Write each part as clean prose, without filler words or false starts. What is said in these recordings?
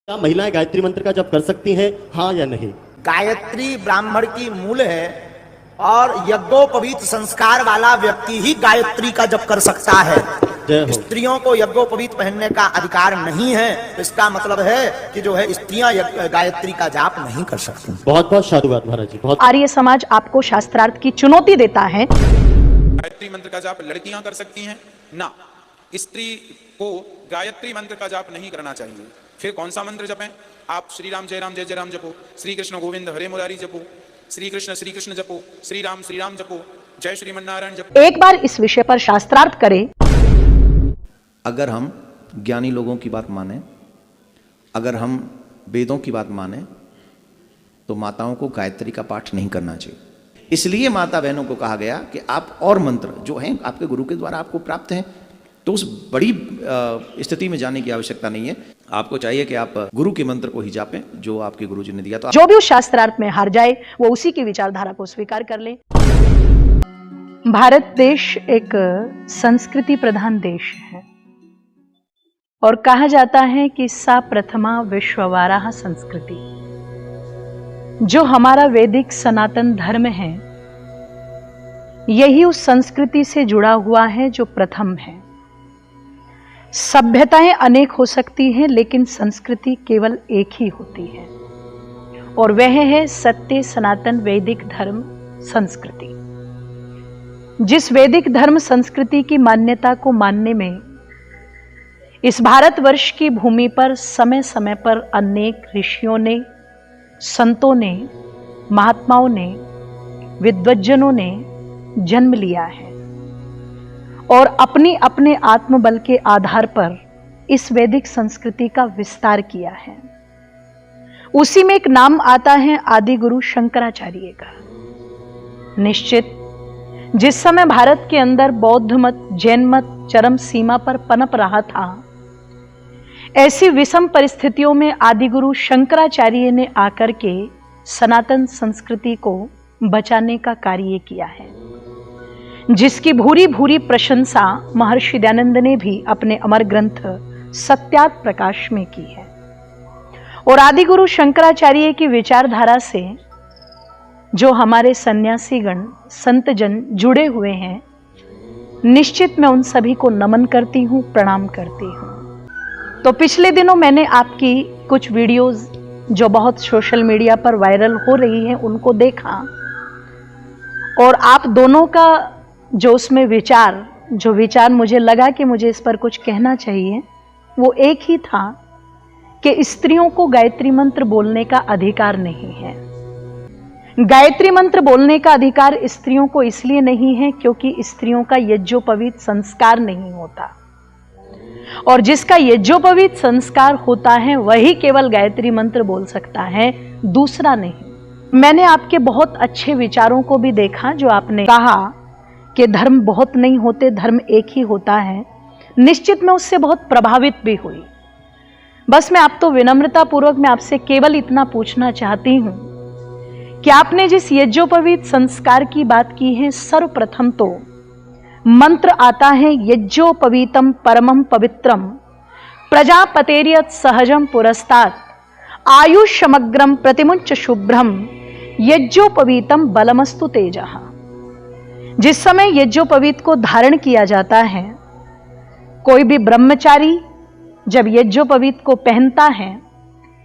क्या महिलाएं गायत्री मंत्र का जप कर सकती हैं, हाँ या नहीं? गायत्री ब्राह्मण की मूल है और यज्ञोपवीत संस्कार वाला व्यक्ति ही गायत्री का जप कर सकता है। जय हो। स्त्रियों को यज्ञोपवीत पहनने का अधिकार नहीं है, तो इसका मतलब है कि जो है स्त्रियां गायत्री का जाप नहीं कर सकती। बहुत बहुत साधुवाद महाराज जी। बहुत आर्य समाज आपको शास्त्रार्थ की चुनौती देता है। गायत्री मंत्र का जाप लड़कियां कर सकती हैं ना, स्त्री को गायत्री मंत्र का जाप नहीं करना चाहिए। फिर कौन सा मंत्र जपें? आप श्री राम जय राम जपो, श्री कृष्ण गोविंद हरे मुरारी जपो, श्री कृष्ण जपो, श्री राम जपो, जय श्रीमन्नारायण जपो। एक बार इस विषय पर शास्त्रार्थ करें। अगर हम ज्ञानी लोगों की बात माने, अगर हम वेदों की बात माने, तो माताओं को गायत्री का पाठ नहीं करना चाहिए। इसलिए माता बहनों को कहा गया कि आप और मंत्र जो हैं आपके गुरु के द्वारा आपको प्राप्त हैं, तो उस बड़ी स्थिति में जाने की आवश्यकता नहीं है। आपको चाहिए कि आप गुरु के मंत्र को ही जापें जो आपके गुरु जी ने दिया। तो जो भी उस शास्त्रार्थ में हार जाए वो उसी की विचारधारा को स्वीकार कर ले। भारत देश एक संस्कृति प्रधान देश है और कहा जाता है कि सा प्रथमा विश्ववाराह संस्कृति। जो हमारा वैदिक सनातन धर्म है यही उस संस्कृति से जुड़ा हुआ है जो प्रथम है। सभ्यताएं अनेक हो सकती हैं लेकिन संस्कृति केवल एक ही होती है और वह है सत्य सनातन वैदिक धर्म संस्कृति। जिस वैदिक धर्म संस्कृति की मान्यता को मानने में इस भारतवर्ष की भूमि पर समय समय पर अनेक ऋषियों ने, संतों ने, महात्माओं ने, विद्वज्जनों ने जन्म लिया है और अपने आत्मबल के आधार पर इस वैदिक संस्कृति का विस्तार किया है। उसी में एक नाम आता है आदि गुरु शंकराचार्य का। निश्चित जिस समय भारत के अंदर बौद्ध मत, जैन मत चरम सीमा पर पनप रहा था, ऐसी विषम परिस्थितियों में आदि गुरु शंकराचार्य ने आकर के सनातन संस्कृति को बचाने का कार्य किया है, जिसकी भूरी भूरी प्रशंसा महर्षि दयानंद ने भी अपने अमर ग्रंथ सत्यार्थ प्रकाश में की है। और आदि गुरु शंकराचार्य की विचारधारा से जो हमारे सन्यासीगण संत जन जुड़े हुए हैं, निश्चित मैं उन सभी को नमन करती हूं, प्रणाम करती हूं। तो पिछले दिनों मैंने आपकी कुछ वीडियोस जो बहुत सोशल मीडिया पर वायरल हो रही हैं उनको देखा और आप दोनों का जो उसमें विचार मुझे लगा कि मुझे इस पर कुछ कहना चाहिए, वो एक ही था कि स्त्रियों को गायत्री मंत्र बोलने का अधिकार नहीं है। गायत्री मंत्र बोलने का अधिकार स्त्रियों को इसलिए नहीं है क्योंकि स्त्रियों का यज्ञोपवीत संस्कार नहीं होता और जिसका यज्ञोपवीत संस्कार होता है वही केवल गायत्री मंत्र बोल सकता है, दूसरा नहीं। मैंने आपके बहुत अच्छे विचारों को भी देखा जो आपने कहा कि धर्म बहुत नहीं होते, धर्म एक ही होता है। निश्चित मैं उससे बहुत प्रभावित भी हुई। बस मैं आप तो विनम्रता पूर्वक मैं आपसे केवल इतना पूछना चाहती हूं कि आपने जिस यज्ञोपवीत संस्कार की बात की है, सर्वप्रथम तो मंत्र आता है यज्ञोपवीतम परमं पवित्रम प्रजापतेर्यत् सहजम पुरस्तात् आयुष्यमग्रम प्रतिमुच्च शुभ्रम यज्ञोपवीतम बलमस्तु तेजः। जिस समय यज्ञोपवीत को धारण किया जाता है, कोई भी ब्रह्मचारी जब यज्ञोपवीत को पहनता है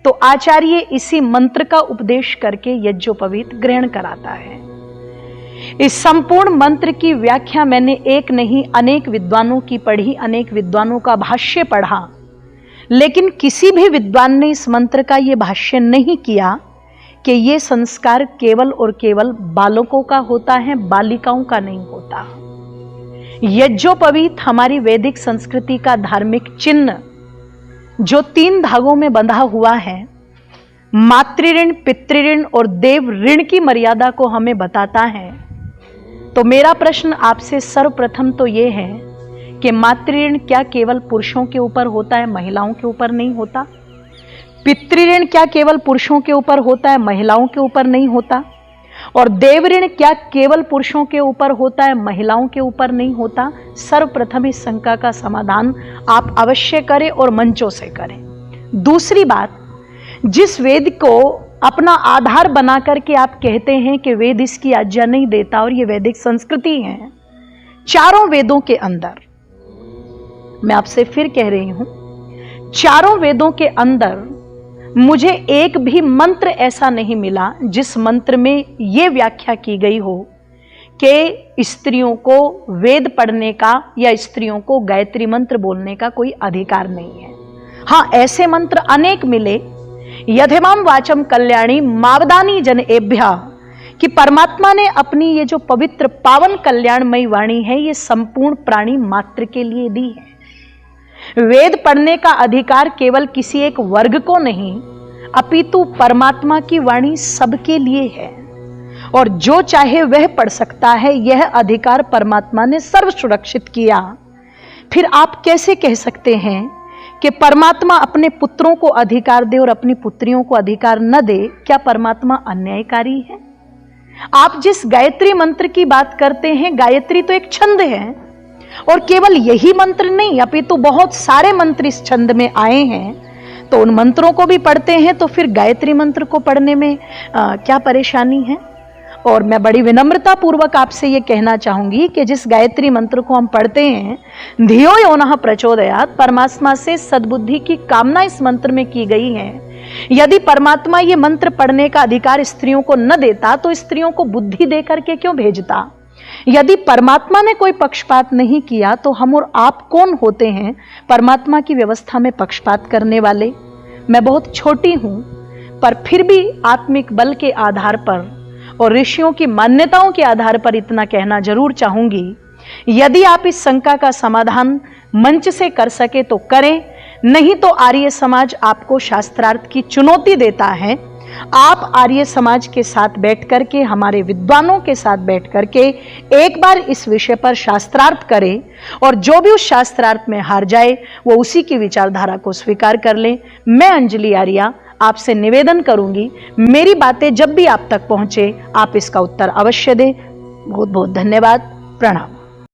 तो आचार्य इसी मंत्र का उपदेश करके यज्ञोपवीत ग्रहण कराता है। इस संपूर्ण मंत्र की व्याख्या मैंने एक नहीं अनेक विद्वानों की पढ़ी, अनेक विद्वानों का भाष्य पढ़ा, लेकिन किसी भी विद्वान ने इस मंत्र का यह भाष्य नहीं किया कि ये संस्कार केवल और केवल बालकों का होता है, बालिकाओं का नहीं होता। यज्ञोपवीत हमारी वैदिक संस्कृति का धार्मिक चिन्ह जो 3 धागों में बंधा हुआ है, मातृऋण, पितृऋण और देव ऋण की मर्यादा को हमें बताता है। तो मेरा प्रश्न आपसे सर्वप्रथम तो यह है कि मातृऋण क्या केवल पुरुषों के ऊपर होता है, महिलाओं के ऊपर नहीं होता? पितृऋण क्या केवल पुरुषों के ऊपर होता है, महिलाओं के ऊपर नहीं होता? और देव ऋण क्या केवल पुरुषों के ऊपर होता है, महिलाओं के ऊपर नहीं होता? सर्वप्रथम इस शंका का समाधान आप अवश्य करें और मंचों से करें। दूसरी बात, जिस वेद को अपना आधार बना करके आप कहते हैं कि वेद इसकी आज्ञा नहीं देता और ये वैदिक संस्कृति है, चारों वेदों के अंदर, मैं आपसे फिर कह रही हूं, चारों वेदों के अंदर मुझे एक भी मंत्र ऐसा नहीं मिला जिस मंत्र में यह व्याख्या की गई हो कि स्त्रियों को वेद पढ़ने का या स्त्रियों को गायत्री मंत्र बोलने का कोई अधिकार नहीं है। हां, ऐसे मंत्र अनेक मिले, यथेमाम वाचम कल्याणी मावदानी जन एभ्या, कि परमात्मा ने अपनी ये जो पवित्र पावन कल्याणमयी वाणी है ये संपूर्ण प्राणी मात्र के लिए दी है। वेद पढ़ने का अधिकार केवल किसी एक वर्ग को नहीं, अपितु परमात्मा की वाणी सबके लिए है और जो चाहे वह पढ़ सकता है। यह अधिकार परमात्मा ने सर्व सुरक्षित किया। फिर आप कैसे कह सकते हैं कि परमात्मा अपने पुत्रों को अधिकार दे और अपनी पुत्रियों को अधिकार न दे? क्या परमात्मा अन्यायकारी है? आप जिस गायत्री मंत्र की बात करते हैं, गायत्री तो एक छंद है और केवल यही मंत्र नहीं, अपितु बहुत सारे मंत्र इस छंद में आए हैं, तो उन मंत्रों को भी पढ़ते हैं, तो फिर गायत्री मंत्र को पढ़ने में क्या परेशानी है? और मैं बड़ी विनम्रता पूर्वक आपसे ये कहना चाहूंगी कि जिस गायत्री मंत्र को हम पढ़ते हैं, धियो यो नः प्रचोदयात्, परमात्मा से सद्बुद्धि की कामना इस मंत्र में की गई है। यदि परमात्मा ये मंत्र पढ़ने का अधिकार स्त्रियों को न देता तो स्त्रियों को बुद्धि दे करके क्यों भेजता? यदि परमात्मा ने कोई पक्षपात नहीं किया तो हम और आप कौन होते हैं परमात्मा की व्यवस्था में पक्षपात करने वाले? मैं बहुत छोटी हूं, पर फिर भी आत्मिक बल के आधार पर और ऋषियों की मान्यताओं के आधार पर इतना कहना जरूर चाहूंगी, यदि आप इस शंका का समाधान मंच से कर सके तो करें, नहीं तो आर्य समाज आपको शास्त्रार्थ की चुनौती देता है। आप आर्य समाज के साथ बैठ करके, हमारे विद्वानों के साथ बैठ करके एक बार इस विषय पर शास्त्रार्थ करें और जो भी उस शास्त्रार्थ में हार जाए वो उसी की विचारधारा को स्वीकार कर लें। मैं अंजलि आर्या आपसे निवेदन करूंगी, मेरी बातें जब भी आप तक पहुंचे आप इसका उत्तर अवश्य दें। बहुत बहुत धन्यवाद। प्रणाम।